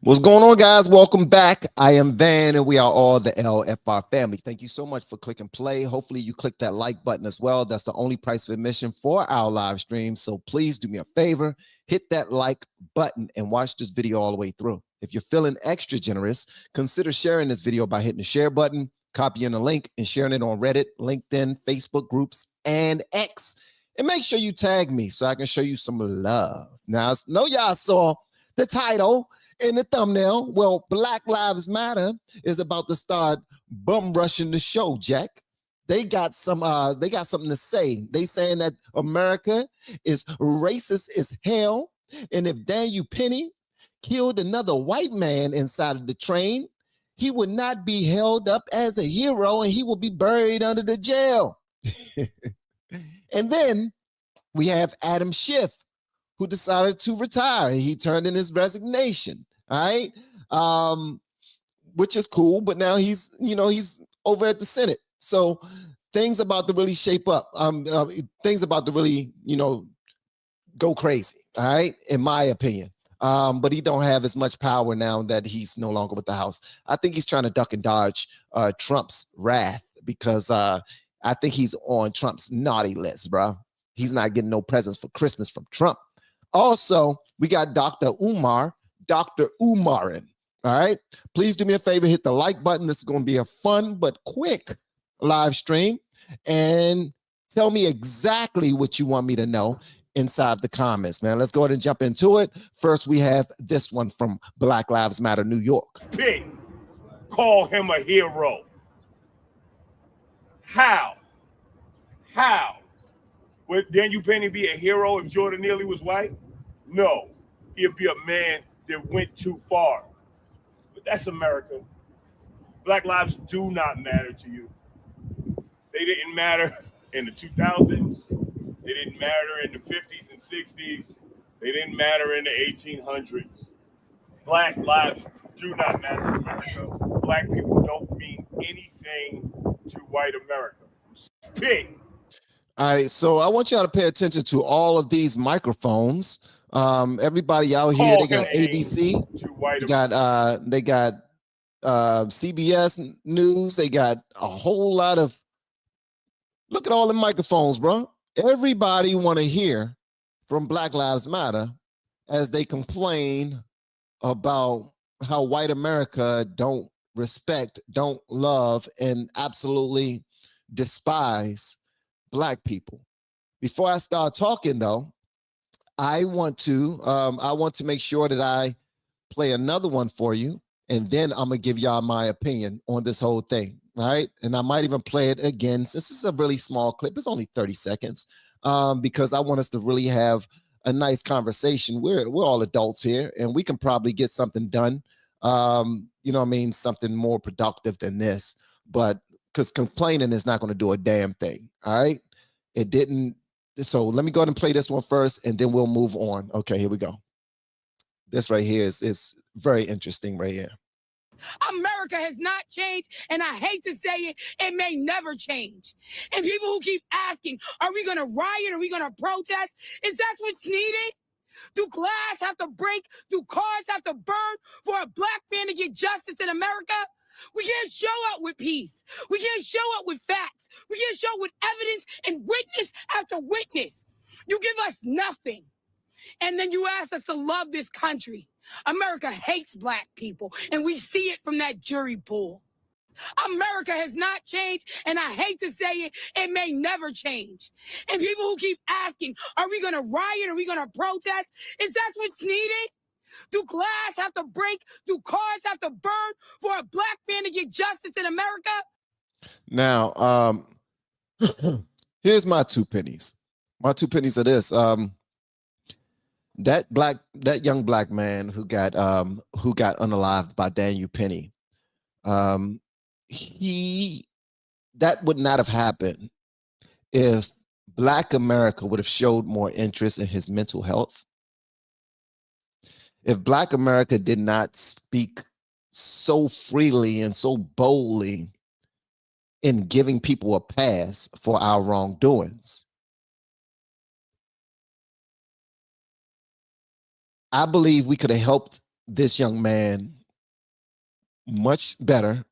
What's going on, guys? Welcome back. I am Van, and we are all the LFR family. Thank you so much for clicking play. Hopefully, you click that like button as well. That's the only price of admission for our live stream. So please do me a favor, hit that like button and watch this video all the way through. If you're feeling extra generous, consider sharing this video by hitting the share button, copying the link, and sharing it on Reddit, LinkedIn, Facebook groups, and X. And make sure you tag me so I can show you some love. Now, I know y'all saw the title in the thumbnail. Well, Black Lives Matter is about to start bum rushing the show, Jack. They got something to say. They saying that America is racist as hell, and if Daniel Penny killed another white man inside of the train, he would not be held up as a hero, and he will be buried under the jail. And then we have Adam Schiff, who decided to retire. He turned in his resignation. All right, which is cool, but now he's over at the Senate. So things about to really shape up. Things about to really go crazy. All right, in my opinion. But he don't have as much power now that he's no longer with the House. I think he's trying to duck and dodge Trump's wrath because I think he's on Trump's naughty list, bro. He's not getting no presents for Christmas from Trump. Also, we got Dr. Umar'ed. All right, please do me a favor, hit the like button. This is going to be a fun but quick live stream, and tell me exactly what you want me to know inside the comments, man. Let's go ahead and jump into it. First, we have this one from Black Lives Matter New York. Pig, call him a hero. How would Daniel Penny be a hero if Jordan Neely was white? No, he'd be a man that went too far. But that's America. Black lives do not matter to you. They didn't matter in the 2000s. They didn't matter in the 50s and 60s. They didn't matter in the 1800s. Black lives do not matter in America. Black people don't mean anything to white America. Pig. All right, so I want y'all to pay attention to all of these microphones. Everybody out here, they got ABC, they got CBS News, they got a whole lot of, look at all the microphones, bro. Everybody want to hear from Black Lives Matter as they complain about how white America don't respect, don't love, and absolutely despise Black people. Before I start talking, though, I want to make sure that I play another one for you, and then I'm gonna give y'all my opinion on this whole thing. All right, and I might even play it again since this is a really small clip. It's only 30 seconds, because I want us to really have a nice conversation. We're all adults here, and we can probably get something done. Something more productive than this. But because complaining is not going to do a damn thing. All right, it didn't. So let me go ahead and play this one first, and then we'll move on. Okay, here we go. This right here is very interesting right here. America has not changed, and I hate to say it, it may never change. And people who keep asking, are we going to riot? Are we going to protest? Is that what's needed? Do glass have to break? Do cars have to burn for a black man to get justice in America? We can't show up with peace. We can't show up with facts. We can't show up with evidence and witness after witness. You give us nothing, and then you ask us to love this country. America hates black people, and we see it from that jury pool. America has not changed, and I hate to say it, it may never change. And people who keep asking, are we going to riot? Are we going to protest? Is that what's needed? Do glass have to break? Do cars have to burn for a black man to get justice in America? Now, here's my 2 pennies. My 2 pennies are this. That young black man who got unalived by Daniel Penny, that would not have happened if Black America would have showed more interest in his mental health. If Black America did not speak so freely and so boldly in giving people a pass for our wrongdoings, I believe we could have helped this young man much better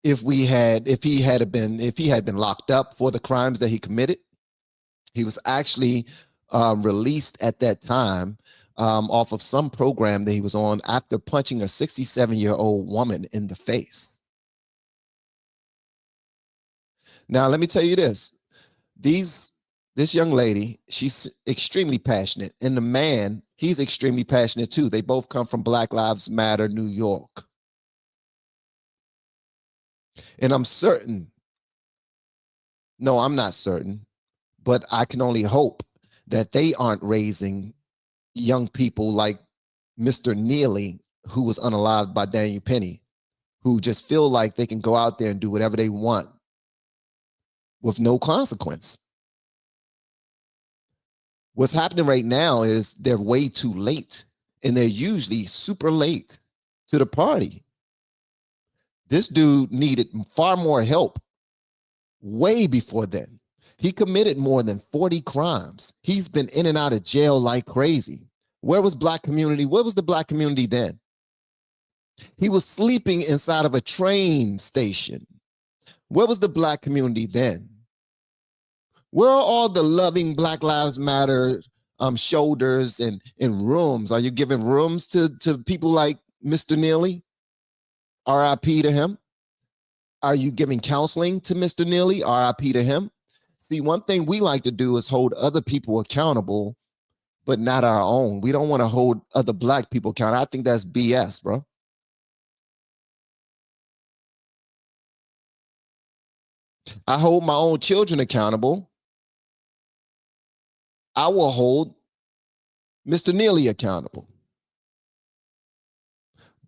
if he had been locked up for the crimes that he committed. He was actually released at that time off of some program that he was on after punching a 67-year-old woman in the face. Now, let me tell you this. This young lady, she's extremely passionate. And the man, he's extremely passionate too. They both come from Black Lives Matter, New York. And I'm certain, no, I'm not certain, but I can only hope that they aren't raising young people like Mr. Neely, who was unalived by Daniel Penny, who just feel like they can go out there and do whatever they want with no consequence. What's happening right now is they're way too late, and they're usually super late to the party. This dude needed far more help way before then. He committed more than 40 crimes. He's been in and out of jail like crazy. Where was Black community? Where was the Black community then? He was sleeping inside of a train station. Where was the Black community then? Where are all the loving Black Lives Matter shoulders and rooms? Are you giving rooms to people like Mr. Neely? RIP to him. Are you giving counseling to Mr. Neely? RIP to him. See, one thing we like to do is hold other people accountable, but not our own. We don't want to hold other Black people accountable. I think that's BS, bro. I hold my own children accountable. I will hold Mr. Neely accountable.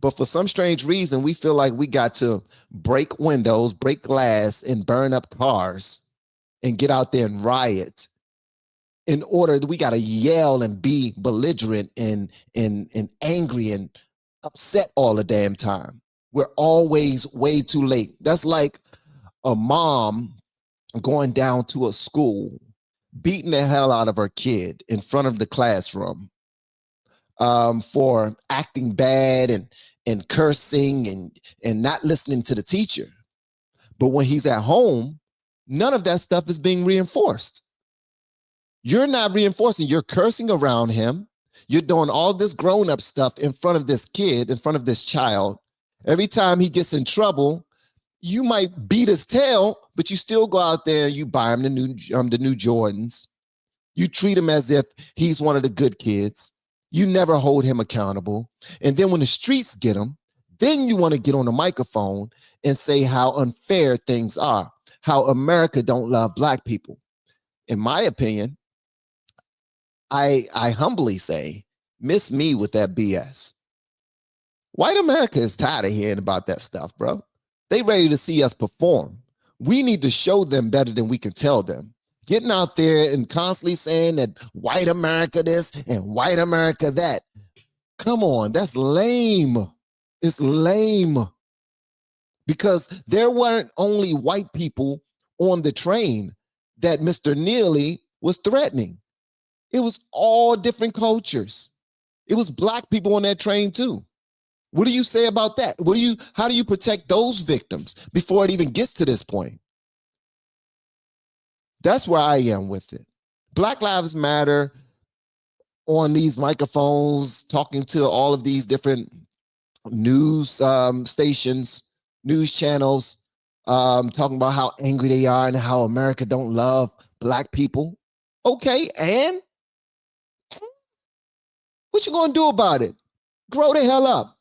But for some strange reason, we feel like we got to break windows, break glass, and burn up cars and get out there and riot. In order, we got to yell and be belligerent and angry and upset all the damn time. We're always way too late. That's like a mom going down to a school, beating the hell out of her kid in front of the classroom for acting bad and cursing and not listening to the teacher. But when he's at home, none of that stuff is being reinforced. You're not reinforcing. You're cursing around him. You're doing all this grown-up stuff in front of this kid, in front of this child. Every time he gets in trouble, you might beat his tail, but you still go out there and you buy him the new Jordans. You treat him as if he's one of the good kids. You never hold him accountable. And then when the streets get him, then you want to get on the microphone and say how unfair things are, how America don't love Black people. In my opinion, I humbly say, miss me with that BS. White America is tired of hearing about that stuff, bro. They ready to see us perform. We need to show them better than we can tell them. Getting out there and constantly saying that white America this and white America that. Come on, that's lame. It's lame. Because there weren't only white people on the train that Mr. Neely was threatening. It was all different cultures. It was Black people on that train too. What do you say about that? How do you protect those victims before it even gets to this point? That's where I am with it. Black Lives Matter on these microphones, talking to all of these different news stations, news channels, talking about how angry they are and how America don't love Black people. Okay, and what you gonna do about it? Grow the hell up.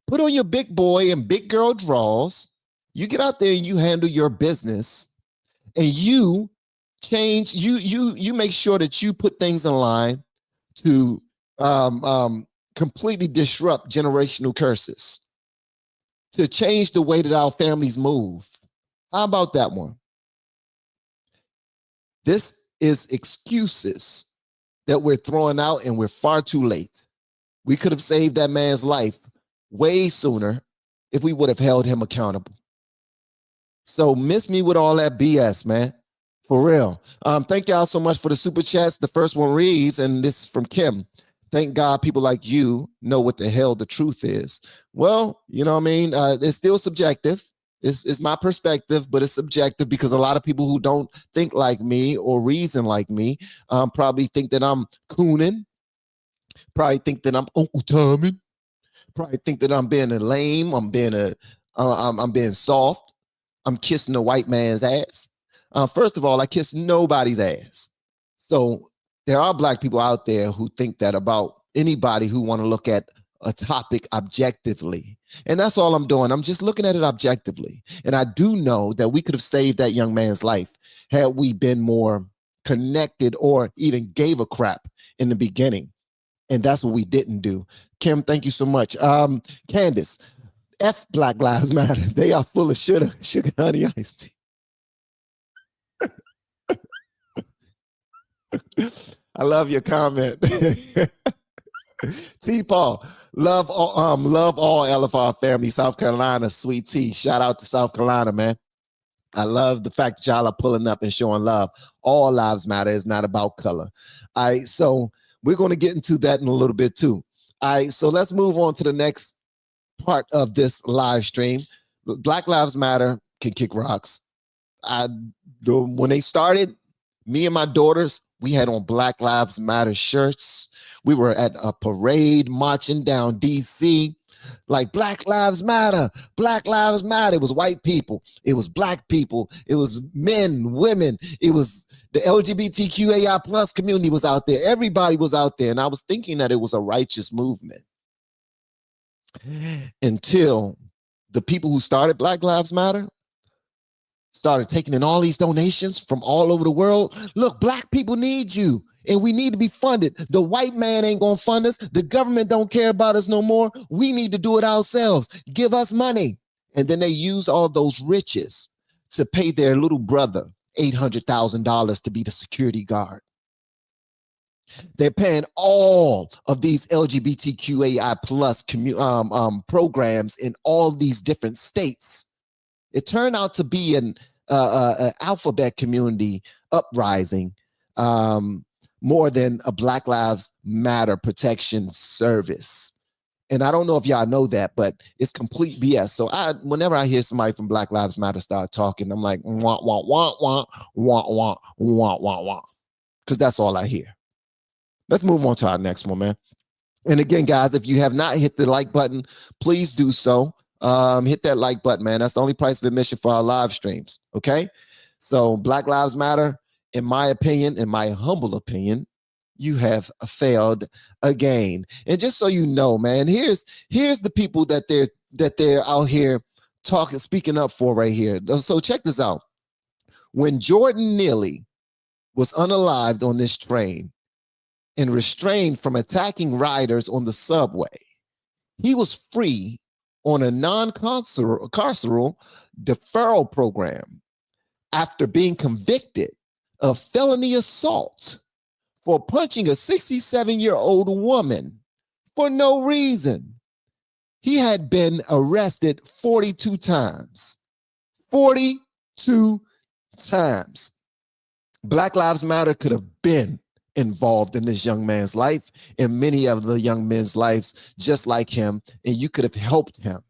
Put on your big boy and big girl draws. You get out there and you handle your business, and you change. You make sure that you put things in line to completely disrupt generational curses, to change the way that our families move. How about that one? This is excuses that we're throwing out, and we're far too late. We could have saved that man's life way sooner if we would have held him accountable. So miss me with all that BS, man. For real. Thank y'all so much for the super chats. The first one reads, and this is from Kim. Thank God people like you know what the hell the truth is. Well, you know what I mean? It's still subjective. It's my perspective, but it's subjective because a lot of people who don't think like me or reason like me probably think that I'm cooning, probably think that I'm Uncle Tommy, probably think that I'm being a lame, I'm being soft, I'm kissing the white man's ass. First of all, I kiss nobody's ass. So there are black people out there who think that about anybody who want to look at a topic objectively. And that's all I'm doing. I'm just looking at it objectively. And I do know that we could have saved that young man's life had we been more connected or even gave a crap in the beginning. And that's what we didn't do. Kim, thank you so much. Candace, F Black Lives Matter. They are full of sugar honey iced tea. I love your comment. T Paul, love all LFR family, South Carolina, sweet tea. Shout out to South Carolina, man. I love the fact that y'all are pulling up and showing love. All lives matter. It's not about color. All right, so we're going to get into that in a little bit too. All right, so let's move on to the next part of this live stream. Black Lives Matter can kick rocks. When they started, me and my daughters, we had on Black Lives Matter shirts. We were at a parade marching down DC, like Black Lives Matter, Black Lives Matter. It was white people, it was black people, it was men, women, it was the LGBTQAI plus community was out there. Everybody was out there. And I was thinking that it was a righteous movement until the people who started Black Lives Matter started taking in all these donations from all over the world. Look, black people need you and we need to be funded. The white man ain't gonna fund us. The government don't care about us no more. We need to do it ourselves. Give us money. And then they use all those riches to pay their little brother $800,000 to be the security guard. They're paying all of these LGBTQAI plus programs in all these different states. It turned out to be an alphabet community uprising more than a Black Lives Matter protection service. And I don't know if y'all know that, but it's complete BS. So whenever I hear somebody from Black Lives Matter start talking, I'm like, wah, wah, wah, wah, wah, wah, wah, wah, wah, because that's all I hear. Let's move on to our next one, man. And again, guys, if you have not hit the like button, please do so. Hit that like button, man. That's the only price of admission for our live streams. Okay. So Black Lives Matter, in my opinion, in my humble opinion, you have failed again. And just so you know, man, here's the people that they're out here speaking up for right here. So check this out. When Jordan Neely was unalived on this train and restrained from attacking riders on the subway, he was free on a non-carceral deferral program after being convicted of felony assault for punching a 67-year-old woman for no reason. He had been arrested 42 times. 42 times. Black Lives Matter could have been involved in this young man's life and many of the young men's lives just like him, and you could have helped him.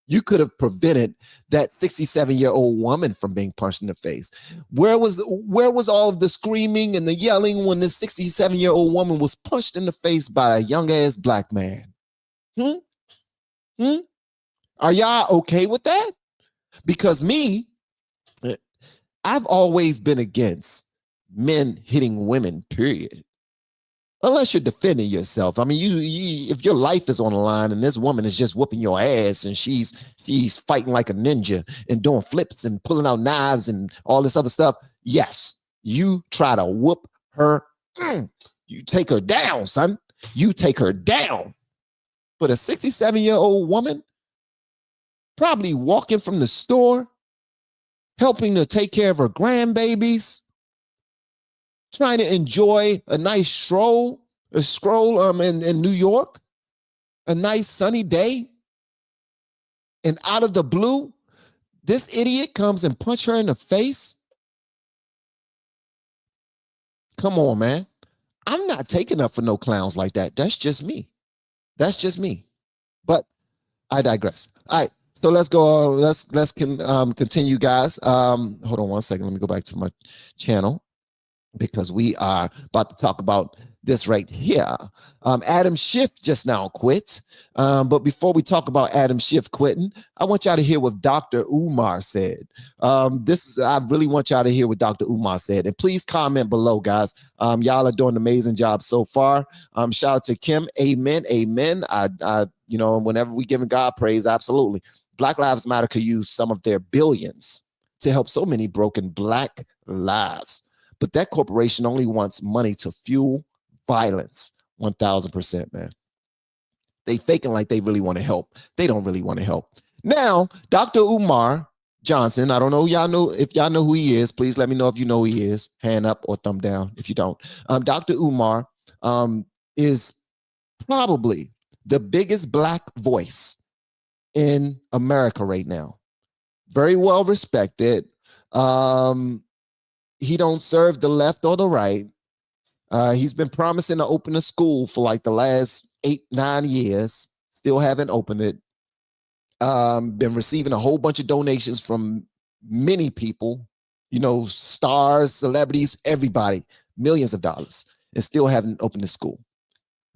You could have prevented that 67-year-old woman from being punched in the face. Where was all of the screaming and the yelling when this 67-year-old woman was punched in the face by a young-ass black man? Are y'all okay with that? Because me, I've always been against men hitting women, period. Unless you're defending yourself. I mean, you if your life is on the line and this woman is just whooping your ass and she's fighting like a ninja and doing flips and pulling out knives and all this other stuff, yes, you try to whoop her. You take her down, son. You take her down. But a 67-year-old woman probably walking from the store, helping to take care of her grandbabies, trying to enjoy a nice stroll in New York, a nice sunny day, and out of the blue, this idiot comes and punch her in the face. Come on, man. I'm not taking up for no clowns like that. That's just me. That's just me. But I digress. All right. So let's go. Let's continue, guys. Hold on one second. Let me go back to my channel because we are about to talk about this right here. Adam Schiff just now quit. But before we talk about Adam Schiff quitting, I want y'all to hear what Dr. Umar said. I really want y'all to hear what Dr. Umar said. And please comment below, guys. Y'all are doing an amazing job so far. Shout out to Kim. Amen. Amen. Whenever we giving God praise, absolutely. Black Lives Matter could use some of their billions to help so many broken Black lives. But that corporation only wants money to fuel violence. 1000%, man. They faking like they really want to help. They don't really want to help. Now, Dr. Umar Johnson, I don't know if y'all know who he is. Please let me know if you know who he is. Hand up or thumb down if you don't. Dr. Umar is probably the biggest Black voice in America right now. Very well respected. He don't serve the left or the right. He's been promising to open a school for like the last 8-9 years. Still haven't opened it. Been receiving a whole bunch of donations from many people, stars, celebrities, everybody, millions of dollars, and still haven't opened the school.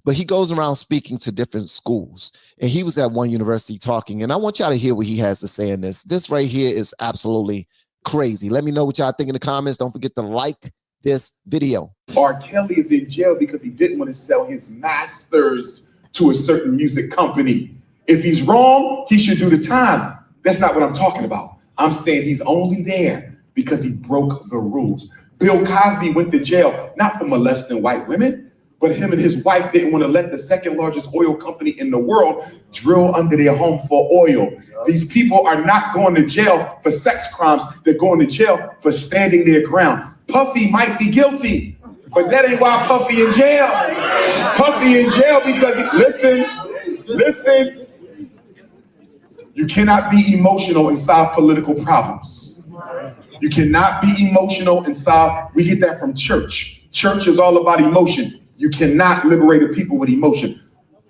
But he goes around speaking to different schools, and he was at one university talking, and I want y'all to hear what he has to say in this. This right here is absolutely crazy. Let me know what y'all think in the comments. Don't forget to like this video. R. Kelly is in jail because he didn't want to sell his masters to a certain music company. If he's wrong, he should do the time. That's not what I'm talking about. I'm saying he's only there because he broke the rules. Bill Cosby went to jail, not for molesting white women, but him and his wife didn't want to let the second largest oil company in the world drill under their home for oil. These people are not going to jail for sex crimes. They're going to jail for standing their ground. Puffy might be guilty, but that ain't why Puffy in jail. Puffy in jail because, listen, you cannot be emotional and solve political problems. You cannot be emotional and solve, we get that from church. Church is all about emotion. You cannot liberate a people with emotion.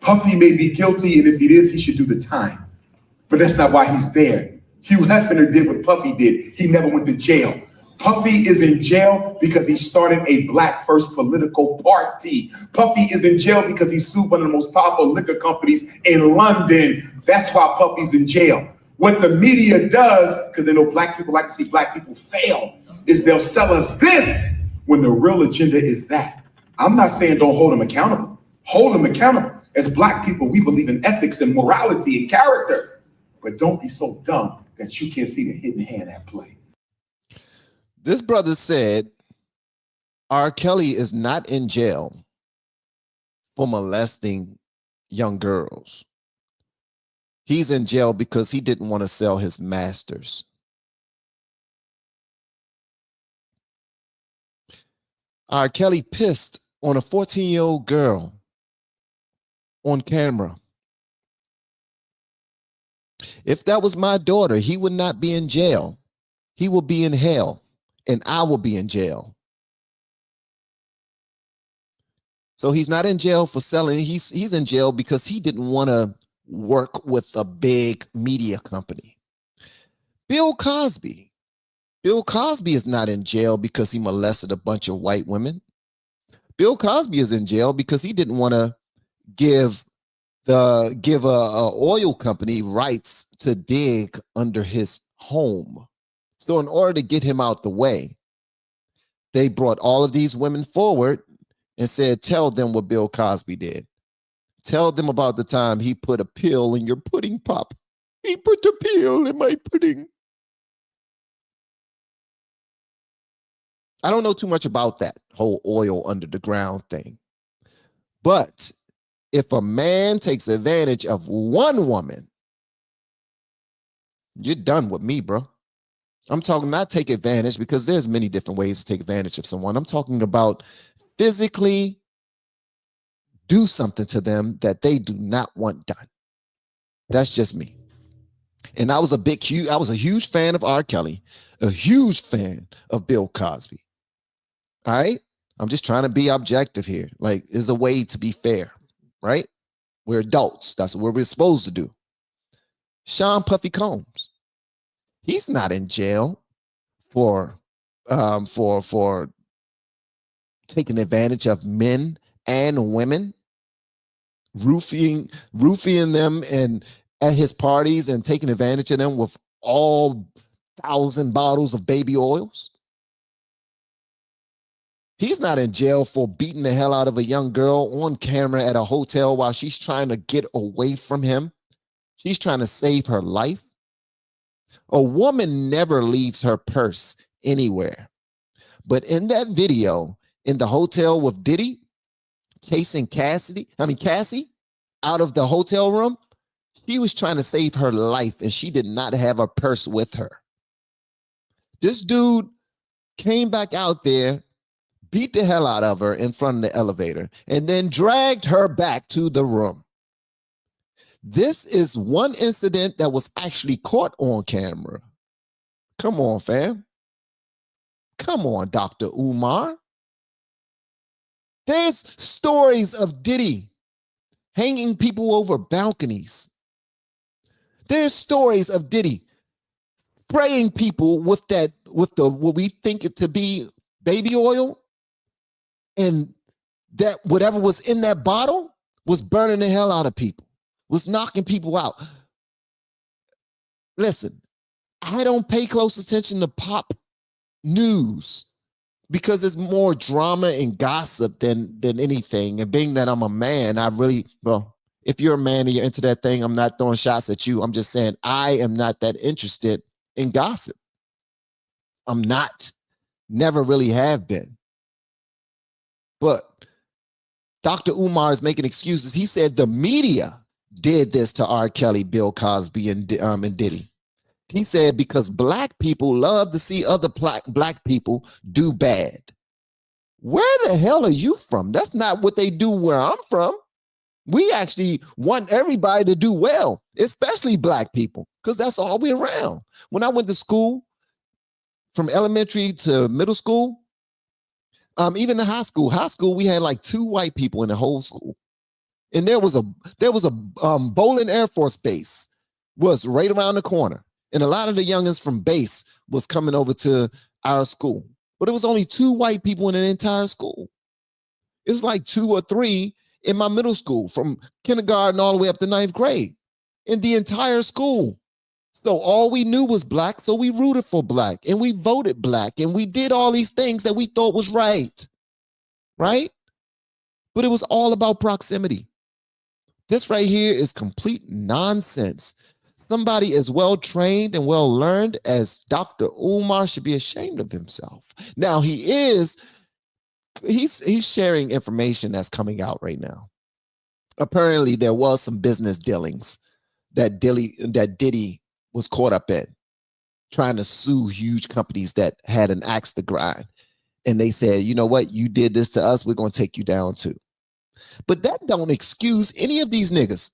Puffy may be guilty, and if he is, he should do the time. But that's not why he's there. Hugh Hefner did what Puffy did. He never went to jail. Puffy is in jail because he started a Black first political party. Puffy is in jail because he sued one of the most powerful liquor companies in London. That's why Puffy's in jail. What the media does, because they know Black people like to see Black people fail, is they'll sell us this when the real agenda is that. I'm not saying don't hold them accountable. Hold them accountable. As Black people, we believe in ethics and morality and character. But don't be so dumb that you can't see the hidden hand at play. This brother said R. Kelly is not in jail for molesting young girls. He's in jail because he didn't want to sell his masters. R. Kelly pissed on a 14-year-old girl on camera. If that was my daughter, he would not be in jail. He will be in hell, and I will be in jail. So he's not in jail for selling. He's in jail because he didn't want to work with a big media company. Bill Cosby is not in jail because he molested a bunch of white women. Bill Cosby is in jail because he didn't want to give a oil company rights to dig under his home. So in order to get him out the way, they brought all of these women forward and said, tell them what Bill Cosby did. Tell them about the time he put a pill in your pudding pop. He put a pill in my pudding. I don't know too much about that whole oil under the ground thing. But if a man takes advantage of one woman, you're done with me, bro. I'm talking not take advantage, because there's many different ways to take advantage of someone. I'm talking about physically do something to them that they do not want done. That's just me. And I was a huge fan of R. Kelly, a huge fan of Bill Cosby. All right. I'm just trying to be objective here. Like, there's a way to be fair, right? We're adults. That's what we're supposed to do. Sean Puffy Combs, he's not in jail for taking advantage of men and women, roofing them and at his parties and taking advantage of them with all 1,000 bottles of baby oils. He's not in jail for beating the hell out of a young girl on camera at a hotel while she's trying to get away from him. She's trying to save her life. A woman never leaves her purse anywhere. But in that video, in the hotel with Diddy, chasing Cassie out of the hotel room, she was trying to save her life and she did not have a purse with her. This dude came back out there, beat the hell out of her in front of the elevator, and then dragged her back to the room. This is one incident that was actually caught on camera. Come on, fam. Come on, Dr. Umar. There's stories of Diddy hanging people over balconies. There's stories of Diddy spraying people with what we think it to be baby oil, and that whatever was in that bottle was burning the hell out of people, was knocking people out. Listen, I don't pay close attention to pop news because it's more drama and gossip than anything. And being that I'm a man, if you're a man and you're into that thing, I'm not throwing shots at you. I'm just saying I am not that interested in gossip. I'm not, never really have been. But Dr. Umar is making excuses. He said the media did this to R. Kelly, Bill Cosby, and Diddy. He said because black people love to see other black people do bad. Where the hell are you from? That's not what they do where I'm from. We actually want everybody to do well, especially black people, because that's all we're around. When I went to school, from elementary to middle school, even in high school, we had like 2 white people in the whole school. And there was a Bolin Air Force Base was right around the corner. And a lot of the youngins from base was coming over to our school. But it was only 2 white people in the entire school. It was like 2 or 3 in my middle school, from kindergarten all the way up to 9th grade, in the entire school. So all we knew was black, so we rooted for black, and we voted black, and we did all these things that we thought was right? But it was all about proximity. This right here is complete nonsense. Somebody as well trained and well learned as Dr. Umar should be ashamed of himself. Now he's sharing information that's coming out right now. Apparently there was some business dealings that Diddy was caught up in, trying to sue huge companies that had an axe to grind. And they said, you know what, you did this to us, we're going to take you down too. But that don't excuse any of these niggas,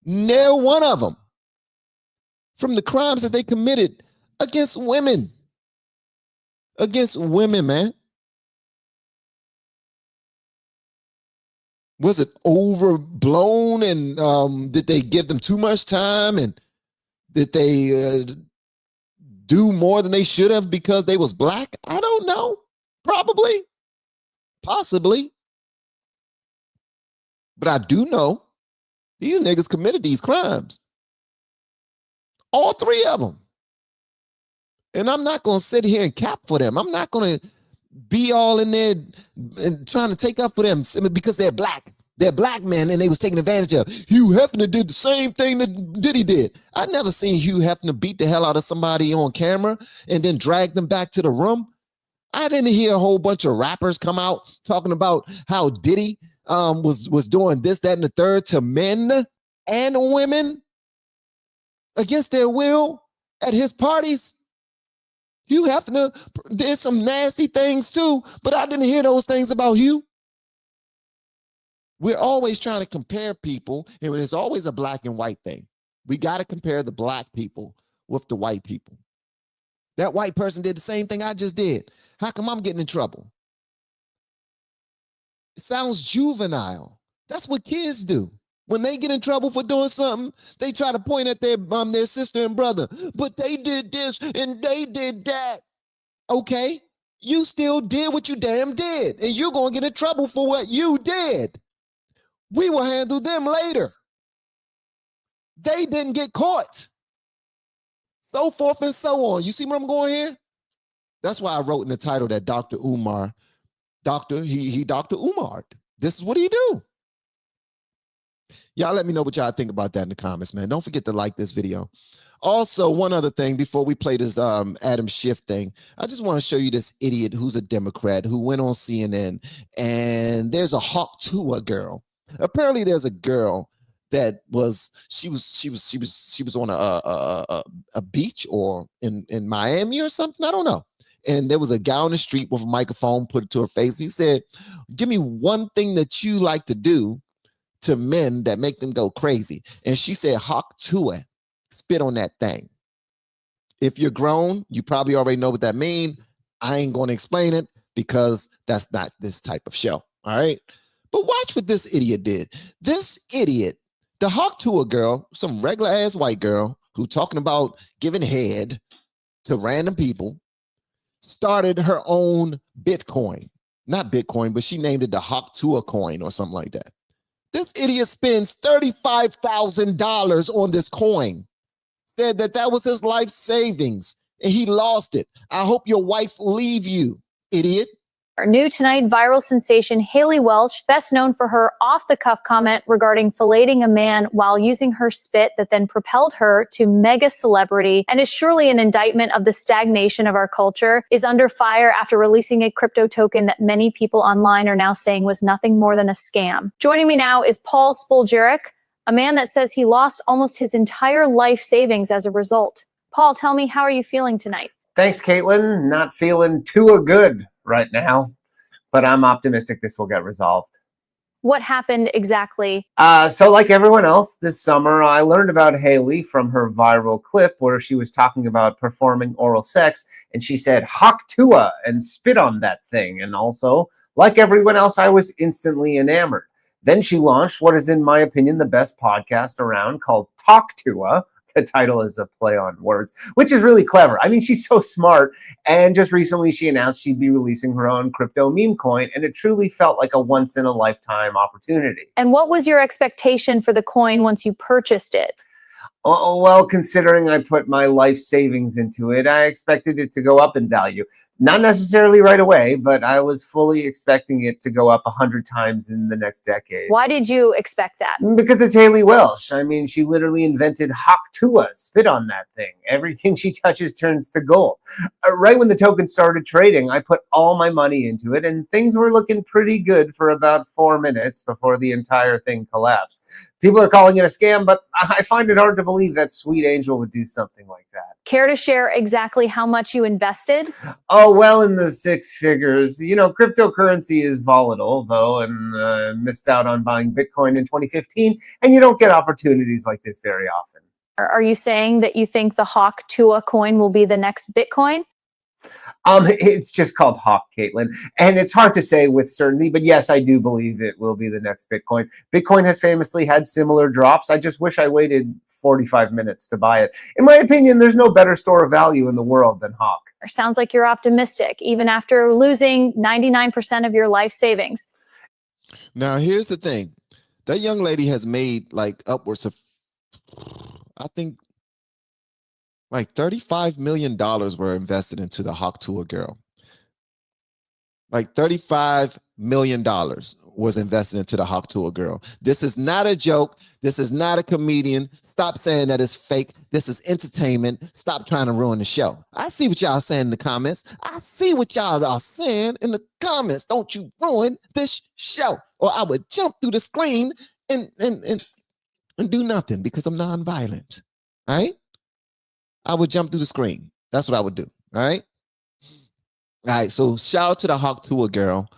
never one of them, from the crimes that they committed against women. Against women, man. Was it overblown, and did they give them too much time, and did they do more than they should have because they was black? I don't know. Probably. Possibly. But I do know these niggas committed these crimes. All 3 of them. And I'm not going to sit here and cap for them. I'm not going to be all in there and trying to take up for them because they're black. They're black men and they was taking advantage of. Hugh Hefner did the same thing that Diddy did. I never seen Hugh Hefner beat the hell out of somebody on camera and then drag them back to the room. I didn't hear a whole bunch of rappers come out talking about how Diddy was doing this, that, and the third to men and women against their will at his parties. Hugh Hefner did some nasty things too, but I didn't hear those things about Hugh. We're always trying to compare people, and it's always a black and white thing. We got to compare the black people with the white people. That white person did the same thing I just did. How come I'm getting in trouble? It sounds juvenile. That's what kids do. When they get in trouble for doing something, they try to point at their sister and brother. But they did this and they did that. Okay, you still did what you damn did, and you're going to get in trouble for what you did. We will handle them later. They didn't get caught. So forth and so on. You see where I'm going here? That's why I wrote in the title that Dr. Umar'ed. Dr. Umar'ed. This is what he do. Y'all let me know what y'all think about that in the comments, man. Don't forget to like this video. Also, one other thing before we play this Adam Schiff thing, I just want to show you this idiot who's a Democrat who went on CNN, and there's a Hawk Tuah girl. Apparently, there's a girl that was on a beach or in Miami or something. I don't know. And there was a guy on the street with a microphone, put it to her face. He said, "Give me one thing that you like to do to men that make them go crazy." And she said, "Hawk Tuah, spit on that thing." If you're grown, you probably already know what that means. I ain't going to explain it because that's not this type of show. All right. But watch what this idiot did. This idiot, the Hawk Tuah girl, some regular ass white girl who talking about giving head to random people, started her own Bitcoin. Not Bitcoin, but she named it the Hawk Tuah coin or something like that. This idiot spends $35,000 on this coin. Said that was his life savings and he lost it. I hope your wife leave you, idiot. Our new tonight, viral sensation Haley Welch, best known for her off-the-cuff comment regarding filleting a man while using her spit that then propelled her to mega celebrity and is surely an indictment of the stagnation of our culture, is under fire after releasing a crypto token that many people online are now saying was nothing more than a scam. Joining me now is Paul Spoljaric, a man that says he lost almost his entire life savings as a result. Paul, tell me, how are you feeling tonight? Thanks, Caitlin. Not feeling too good right now, but I'm optimistic this will get resolved. What happened exactly? So like everyone else this summer, I learned about Haley from her viral clip where she was talking about performing oral sex, and she said, "Hawk Tuah," and spit on that thing. And also, like everyone else, I was instantly enamored. Then she launched what is, in my opinion, the best podcast around, called Talk Tuah. The title is a play on words, which is really clever. I mean, she's so smart. And just recently she announced she'd be releasing her own crypto meme coin, and it truly felt like a once in a lifetime opportunity. And what was your expectation for the coin once you purchased it? Oh, well, considering I put my life savings into it, I expected it to go up in value. Not necessarily right away, but I was fully expecting it to go up 100 times in the next decade. Why did you expect that? Because it's Haley Welch. I mean, she literally invented Hawk Tuah. Spit on that thing. Everything she touches turns to gold. Right when the token started trading, I put all my money into it, and things were looking pretty good for about 4 minutes before the entire thing collapsed. People are calling it a scam, but I find it hard to believe that sweet angel would do something like that. Care to share exactly how much you invested? Oh, well, in the 6 figures. You know, cryptocurrency is volatile, though, and missed out on buying Bitcoin in 2015, and you don't get opportunities like this very often. Are you saying that you think the Hawk Tuah coin will be the next Bitcoin? It's just called Hawk, Caitlin, and it's hard to say with certainty, but yes, I do believe it will be the next Bitcoin. Bitcoin has famously had similar drops. I just wish I waited 45 minutes to buy it. In my opinion, there's no better store of value in the world than Hawk. Sounds like you're optimistic, even after losing 99% of your life savings. Now, here's the thing. That young lady has made like upwards of, I think, like $35 million were invested into the Hawk Tuah girl. Like $35 million was invested into the Hawk Tuah girl. This is not a joke. This is not a comedian. Stop saying that it's fake. This is entertainment. Stop trying to ruin the show. I see what y'all saying in the comments. I see what y'all are saying in the comments. Don't you ruin this show, or I would jump through the screen and do nothing because I'm nonviolent. All right? I would jump through the screen. That's what I would do. All right. All right. So shout out to the Hawk Tuah girl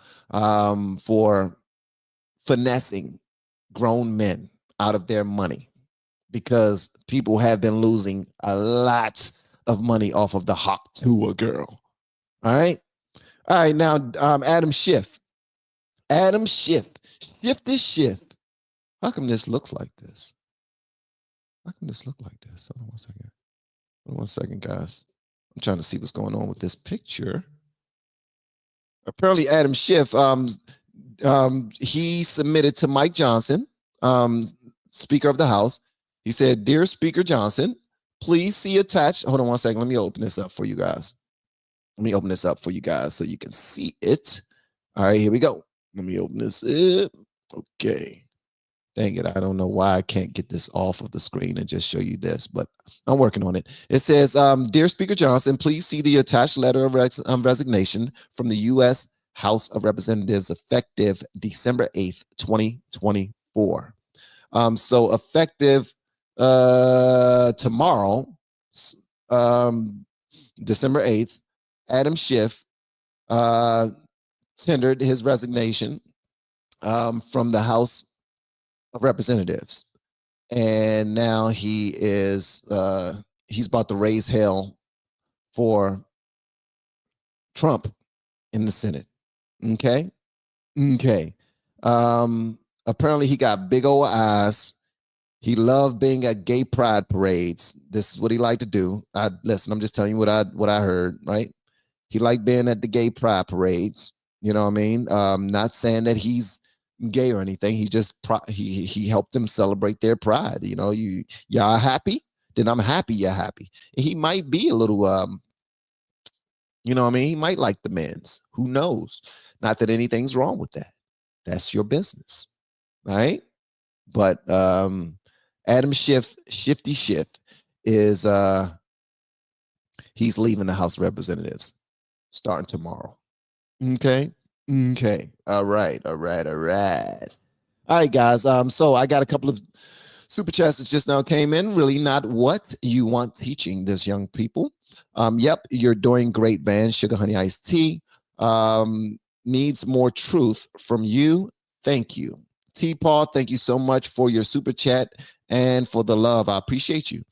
for finessing grown men out of their money, because people have been losing a lot of money off of the Hawk Tuah girl. All right. All right. Now, Adam Schiff. Adam Schiff. Schiff this Schiff. How come this looks like this? How come this look like this? Hold on 1 second. Hold on 1 second, guys. I'm trying to see what's going on with this picture. Apparently, Adam Schiff, he submitted to Mike Johnson, Speaker of the House. He said, "Dear Speaker Johnson, please see attached." Hold on 1 second. Let me open this up for you guys. Let me open this up for you guys so you can see it. All right, here we go. Let me open this up. Okay. Dang it. I don't know why I can't get this off of the screen and just show you this, but I'm working on it. It says, "Dear Speaker Johnson, please see the attached letter of resignation from the U.S. House of Representatives effective December 8th, 2024. So effective tomorrow, December 8th, Adam Schiff tendered his resignation from the House of Representatives, and now he is he's about to raise hell for Trump in the Senate. Okay. Apparently he got big old eyes. He loved being at gay pride parades. This is what he liked to do. Listen, I'm just telling you what I heard, right? He liked being at the gay pride parades. You know what I mean? Not saying that he's gay or anything. He just he helped them celebrate their pride. You know, y'all happy? Then I'm happy you're happy. And he might be a little you know what I mean? He might like the men's. Who knows? Not that anything's wrong with that. That's your business. Right? But Adam Schiff, Shifty Schiff, is he's leaving the House of Representatives starting tomorrow. Okay. All right, guys. So I got a couple of super chats that just now came in. Really not what you want teaching this young people. Yep, you're doing great, Van. Sugar Honey Iced Tea. Needs more truth from you. Thank you. T-Paul, thank you so much for your super chat and for the love. I appreciate you.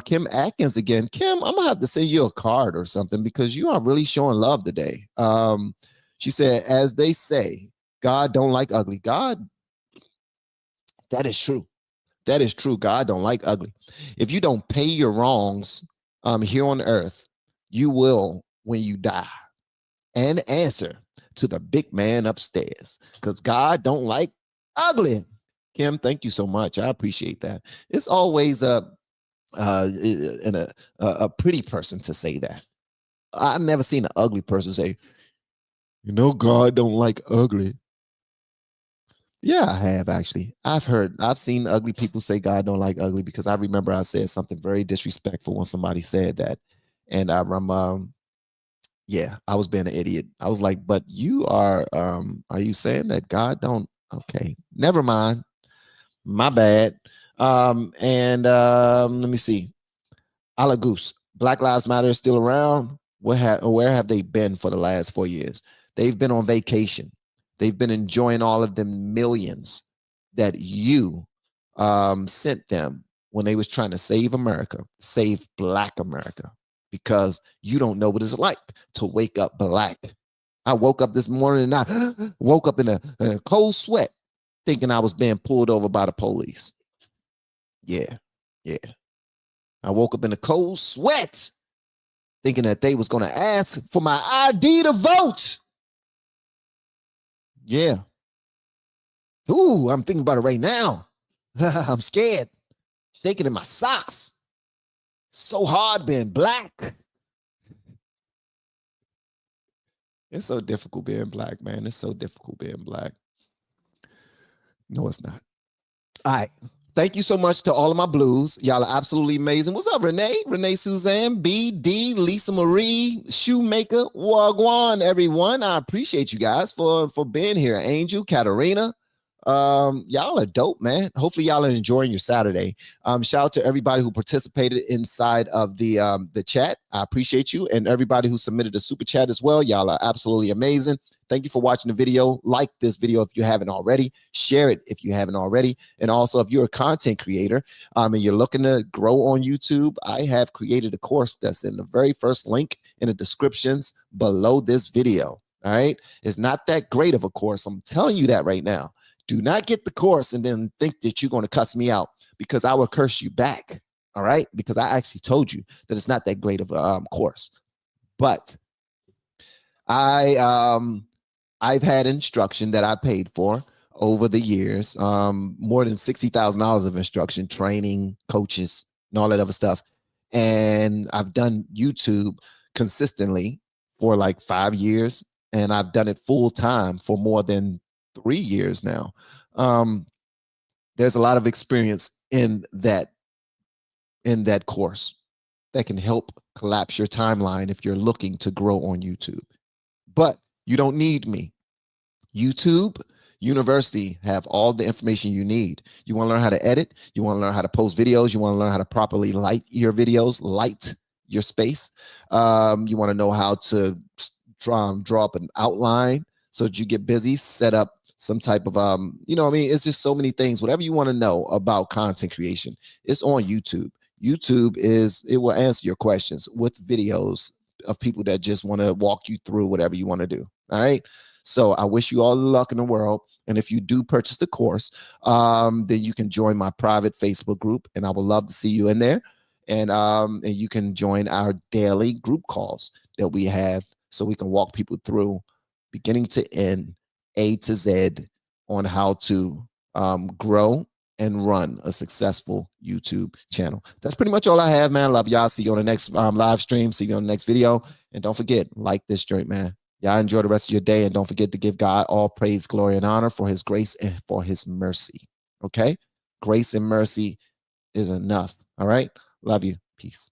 Kim Atkins again. Kim, I'm gonna have to send you a card or something because you are really showing love today. She said, as they say, God don't like ugly. God, that is true. That is true. God don't like ugly. If you don't pay your wrongs here on earth, you will when you die and answer to the big man upstairs because God don't like ugly. Kim, thank you so much. I appreciate that. It's always a pretty person to say that. I've never seen an ugly person say, you know, God don't like ugly. Yeah, I have actually. I've seen ugly people say God don't like ugly because I remember I said something very disrespectful when somebody said that. And I was being an idiot. I was like, but you are you saying that God don't? Okay, never mind. My bad. Let me see. Ala Goose, Black Lives Matter is still around. Where have they been for the last 4 years? They've been on vacation. They've been enjoying all of the millions that you sent them when they was trying to save America, save Black America, because you don't know what it's like to wake up Black. I woke up this morning and I woke up in a cold sweat thinking I was being pulled over by the police. Yeah. I woke up in a cold sweat thinking that they was going to ask for my ID to vote. Yeah. Ooh, I'm thinking about it right now. I'm scared. Shaking in my socks. So hard being Black. It's so difficult being Black, man. It's so difficult being Black. No, it's not. All right. Thank you so much to all of my blues. Y'all are absolutely amazing. What's up, Renee? Renee Suzanne, BD, Lisa Marie, Shoemaker, Wagwan, everyone. I appreciate you guys for being here. Angel, Katarina. Y'all are dope, man. Hopefully y'all are enjoying your Saturday. Shout out to everybody who participated inside of the chat. I appreciate you, and everybody who submitted a super chat as well. Y'all are absolutely amazing. Thank you for watching the video. Like this video if you haven't already. Share it if you haven't already. And also, if you're a content creator and you're looking to grow on YouTube, I have created a course that's in the very first link in the descriptions below this video. All right. It's not that great of a course. I'm telling you that right now. Do not get the course and then think that you're going to cuss me out, because I will curse you back. All right. Because I actually told you that it's not that great of a course. But I've had instruction that I paid for over the years, more than $60,000 of instruction, training, coaches, and all that other stuff. And I've done YouTube consistently for like 5 years, and I've done it full time for more than 3 years now. There's a lot of experience in that course that can help collapse your timeline if you're looking to grow on YouTube. But you don't need me. YouTube University have all the information you need. You want to learn how to edit, you want to learn how to post videos, you want to learn how to properly light your videos, light your space. You want to know how to draw up an outline so that you get busy, set up some type of you know what I mean? It's just so many things. Whatever you want to know about content creation, it's on YouTube. YouTube it will answer your questions with videos of people that just want to walk you through whatever you want to do. All right. So I wish you all the luck in the world. And if you do purchase the course, then you can join my private Facebook group, and I would love to see you in there. And you can join our daily group calls that we have, so we can walk people through beginning to end, A to Z, on how to grow and run a successful YouTube channel. That's pretty much all I have, man. Love y'all. See you on the next live stream. See you on the next video. And don't forget, like this joint, man. Y'all enjoy the rest of your day. And don't forget to give God all praise, glory, and honor for his grace and for his mercy. Okay? Grace and mercy is enough. All right? Love you. Peace.